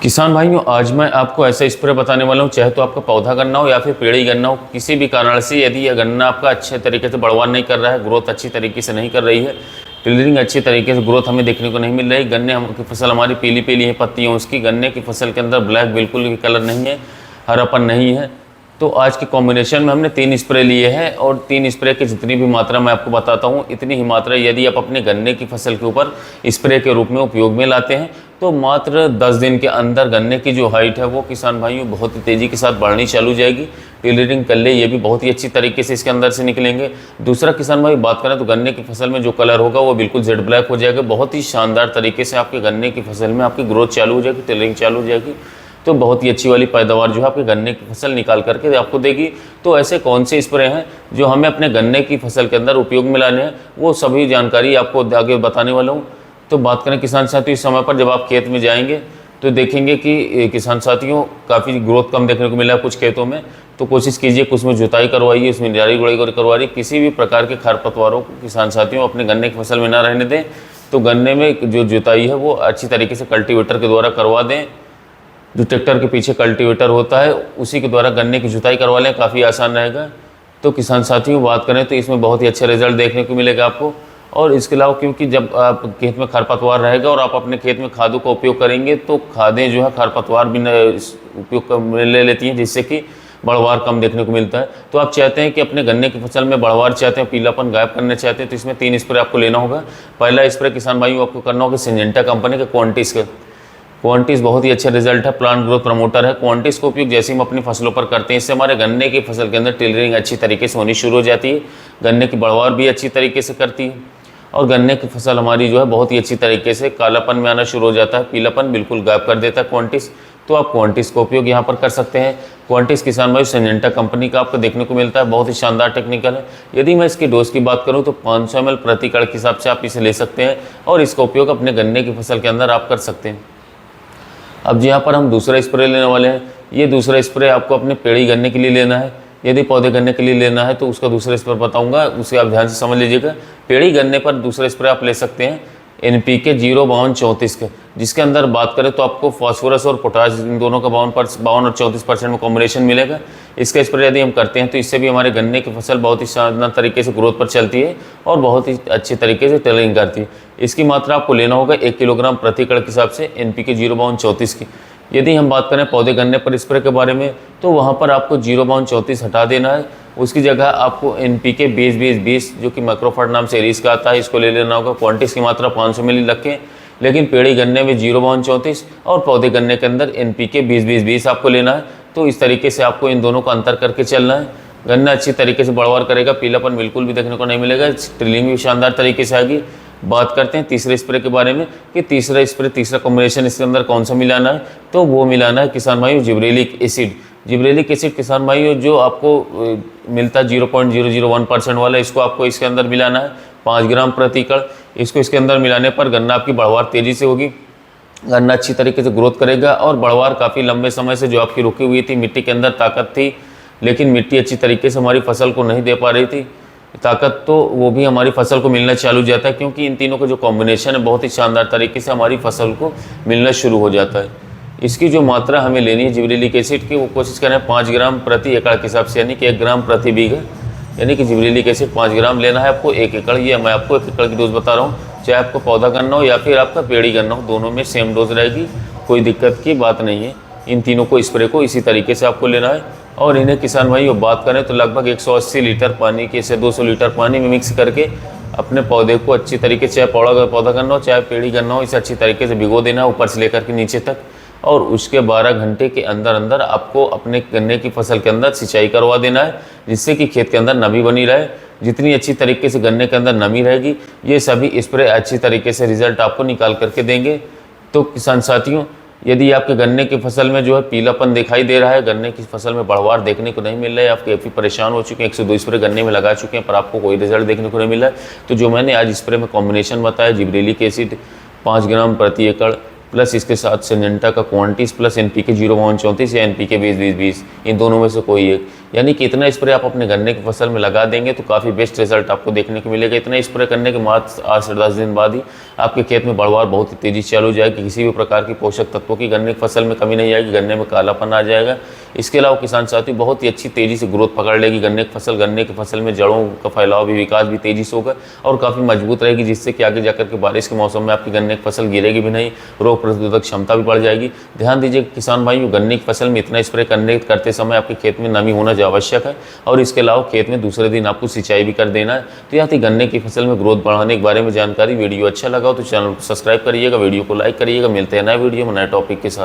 किसान भाइयों, आज मैं आपको ऐसा स्प्रे बताने वाला हूँ, चाहे तो आपका पौधा गन्ना हो या फिर पेड़ ही गन्ना हो, किसी भी कारण से यदि यह गन्ना आपका अच्छे तरीके से बढ़वार नहीं कर रहा है, ग्रोथ अच्छी तरीके से नहीं कर रही है, टिलरिंग अच्छी तरीके से ग्रोथ हमें देखने को नहीं मिल रही, गन्ने की फसल हमारी पीली पीली है पत्तियों उसकी, गन्ने की फसल के अंदर ब्लैक बिल्कुल भी कलर नहीं है, हरापन नहीं है, तो आज के कॉम्बिनेशन में हमने 3 स्प्रे लिए हैं और 3 स्प्रे की जितनी भी मात्रा मैं आपको बताता हूँ, इतनी ही मात्रा यदि आप अपने गन्ने की फसल के ऊपर स्प्रे के रूप में उपयोग में लाते हैं तो मात्र 10 दिन के अंदर गन्ने की जो हाइट है वो किसान भाइयों बहुत ही तेज़ी के साथ बढ़नी चालू जाएगी। टिलरिंग कर ले ये भी बहुत ही अच्छी तरीके से इसके अंदर से निकलेंगे। दूसरा किसान भाई बात करें तो गन्ने की फसल में जो कलर होगा वो बिल्कुल जेड ब्लैक हो जाएगा, बहुत ही शानदार तरीके से आपके गन्ने की फसल में आपकी ग्रोथ चालू हो जाएगी, टिलरिंग चालू हो जाएगी, तो बहुत ही अच्छी वाली पैदावार जो है आपके गन्ने की फसल निकाल करके आपको देगी। तो ऐसे कौन से स्प्रे हैं जो हमें अपने गन्ने की फसल के अंदर उपयोग में लाने हैं, वो सभी जानकारी आपको आगे बताने वाला हूँ। तो बात करें किसान साथियों, इस समय पर जब आप खेत में जाएंगे तो देखेंगे कि किसान साथियों काफ़ी ग्रोथ कम देखने को मिला है कुछ खेतों में, तो कोशिश कीजिए कि उसमें जुताई करवाइए, उसमें निराई गुड़ाई करवाइए, किसी भी प्रकार के खरपतवारों को किसान साथियों अपने गन्ने की फसल में ना रहने दें। तो गन्ने में जो जुताई है वो अच्छी तरीके से कल्टीवेटर के द्वारा करवा दें, जो ट्रैक्टर के पीछे कल्टीवेटर होता है उसी के द्वारा गन्ने की जुताई करवा लें, काफ़ी आसान रहेगा। तो किसान साथियों बात करें तो इसमें बहुत ही अच्छा रिजल्ट देखने को मिलेगा आपको। और इसके अलावा क्योंकि जब आप खेत में खरपतवार रहेगा और आप अपने खेत में खादों का उपयोग करेंगे तो खादें जो है खरपतवार भी उपयोग ले लेती हैं, जिससे कि बढ़वार कम देखने को मिलता है। तो आप चाहते हैं कि अपने गन्ने की फसल में बढ़वार चाहते हैं, पीलापन गायब करना चाहते हैं, तो इसमें 3 स्प्रे आपको लेना होगा। पहला स्प्रे किसान भाइयों आपको करना होगा सिंजेंटा कंपनी का क्वांटिस का। क्वांटिस बहुत ही अच्छा रिजल्ट है, प्लांट ग्रोथ प्रमोटर है। क्वांटिस का उपयोग जैसे हम अपनी फसलों पर करते हैं इससे हमारे गन्ने की फसल के अंदर टिलरिंग अच्छी तरीके से होनी शुरू हो जाती है, गन्ने की बढ़वार भी अच्छी तरीके से करती है और गन्ने की फसल हमारी जो है बहुत ही अच्छी तरीके से कालापन में आना शुरू हो जाता है, पीलापन बिल्कुल गायब कर देता है क्वांटिस। तो आप क्वांटिस का उपयोग यहाँ पर कर सकते हैं। क्वांटिस किसान भाई सिंजेंटा कंपनी का आपको देखने को मिलता है, बहुत ही शानदार टेक्निकल है। यदि मैं इसकी डोज की बात करूँ तो 500 ml प्रति एकड़ के हिसाब से आप इसे ले सकते हैं और इसका उपयोग अपने गन्ने की फसल के अंदर आप कर सकते हैं। अब यहाँ पर हम दूसरा स्प्रे लेने वाले हैं। ये दूसरा स्प्रे आपको अपने पेड़ी गन्ने के लिए लेना है, यदि पौधे गन्ने के लिए लेना है तो उसका दूसरा स्प्रे बताऊंगा, उसे आप ध्यान से समझ लीजिएगा। पेड़ी गन्ने पर दूसरा स्प्रे आप ले सकते हैं NPK 05234 का, जिसके अंदर बात करें तो आपको फास्फोरस और पोटाश इन दोनों का 52 और 34% में कॉम्बिनेशन मिलेगा। इसका स्प्रे यदि हम करते हैं तो इससे भी हमारे गन्ने की फसल बहुत ही शानदार तरीके से ग्रोथ पर चलती है और बहुत ही अच्छे तरीके से टिलरिंग करती है। इसकी मात्रा आपको लेना होगा 1 किलोग्राम प्रति एकड़ के हिसाब से NPK 05234 की। यदि हम बात करें पौधे गन्ने पर स्प्रे के बारे में तो वहाँ पर आपको 05234 हटा देना है, उसकी जगह आपको NPK 20-20-20 जो कि मैक्रोफार्ड नाम से एरिस का आता है इसको ले लेना होगा। क्वांटिस की मात्रा 500 मिली रखें, लेकिन पेड़ी गन्ने में 05234 और पौधे गन्ने के अंदर NPK 20-20-20 आपको लेना है। तो इस तरीके से आपको इन दोनों को अंतर करके चलना है। गन्ना अच्छी तरीके से बढ़वार करेगा, पीलापन बिल्कुल भी देखने को नहीं मिलेगा, टिलरिंग भी शानदार तरीके से आएगी। बात करते हैं तीसरे स्प्रे के बारे में कि तीसरा कॉम्बिनेशन इसके अंदर कौन सा मिलाना है, तो वो मिलाना है किसान भाइयों जिब्रेलिक एसिड। जिब्रेलिक एसिड किसान भाइयों जो आपको मिलता है 0.001% वाला, इसको आपको इसके अंदर मिलाना है 5 ग्राम प्रति एकड़। इसको इसके अंदर मिलाने पर गन्ना आपकी बढ़वार तेज़ी से होगी, गन्ना अच्छी तरीके से ग्रोथ करेगा और बढ़वार काफ़ी लंबे समय से जो आपकी रुकी हुई थी, मिट्टी के अंदर ताकत थी लेकिन मिट्टी अच्छी तरीके से हमारी फसल को नहीं दे पा रही थी ताकत, तो वो भी हमारी फसल को मिलना चालू हो जाता है, क्योंकि इन तीनों का जो कॉम्बिनेशन है बहुत ही शानदार तरीके से हमारी फसल को मिलना शुरू हो जाता है। इसकी जो मात्रा हमें लेनी है जिब्रेलिक एसिड की वो कोशिश करें 5 ग्राम प्रति एकड़ के हिसाब से, यानी कि 1 ग्राम प्रति बीघा, यानी कि जिब्रेलिक एसिड 5 ग्राम लेना है आपको 1 एकड़। ये मैं आपको 1 एकड़ की डोज बता रहा हूँ, चाहे आपको पौधा गन्ना हो या फिर आपका पेड़ी गन्ना हो, दोनों में सेम डोज रहेगी, कोई दिक्कत की बात नहीं है। इन तीनों को स्प्रे को इसी तरीके से आपको लेना है और इन्हें किसान भाई बात करें तो लगभग 180 लीटर पानी के से 200 लीटर पानी में मिक्स करके अपने पौधे को अच्छी तरीके से, चाहे पौधा गन्ना हो चाहे पेड़ी गन्ना हो, इसे अच्छी तरीके से भिगो देना है ऊपर से लेकर के नीचे तक, और उसके 12 घंटे के अंदर अंदर आपको अपने गन्ने की फसल के अंदर सिंचाई करवा देना है, जिससे कि खेत के अंदर नमी बनी रहे। जितनी अच्छी तरीके से गन्ने के अंदर नमी रहेगी ये सभी स्प्रे अच्छी तरीके से रिजल्ट आपको निकाल करके देंगे। तो किसान साथियों यदि आपके गन्ने की फसल में जो है पीलापन दिखाई दे रहा है, गन्ने की फसल में बढ़वार देखने को नहीं मिल रहा है, आप काफ़ी परेशान हो चुके हैं, 102 स्प्रे गन्ने में लगा चुके हैं पर आपको कोई रिजल्ट देखने को नहीं मिला है, तो जो मैंने आज स्प्रे में कॉम्बिनेशन बताया जिब्रेलिक एसिड 5 ग्राम प्रति एकड़ प्लस इसके साथ सिंजेंटा का क्वांटिस प्लस एनपीके 0.34 या एनपीके 20-20-20, इन दोनों में से कोई एक। यानी कि इतना स्प्रे आप अपने गन्ने की फसल में लगा देंगे तो काफ़ी बेस्ट रिजल्ट आपको देखने को मिलेगा। इतना स्प्रे करने के मात्र 8 से 10 दिन बाद ही आपके खेत में बढ़वार बहुत ही तेज़ी से चालू हो जाएगी। किसी भी प्रकार की पोषक तत्वों की गन्ने की फसल में कमी नहीं आएगी, गन्ने में कालापन आ जाएगा। इसके अलावा किसान साथी बहुत ही अच्छी तेज़ी से ग्रोथ पकड़ लेगी गन्ने की फसल में जड़ों का फैलाव भी, विकास भी तेज़ी से होगा और काफ़ी मजबूत रहेगी, जिससे कि आगे जाकर के बारिश के मौसम में आपकी गन्ने की फसल गिरेगी भी नहीं, रोग प्रतिरोधक क्षमता भी बढ़ जाएगी। ध्यान दीजिए किसान भाइयों, गन्ने की फसल में इतना स्प्रे करते समय आपके खेत में नमी होना जो आवश्यक है और इसके अलावा खेत में दूसरे दिन आपको सिंचाई भी कर देना है। तो यह थी गन्ने की फसल में ग्रोथ बढ़ाने के बारे में जानकारी। वीडियो अच्छा लगा हो तो चैनल को सब्सक्राइब करिएगा, वीडियो को लाइक करिएगा। मिलते हैं नए वीडियो में नए टॉपिक के साथ।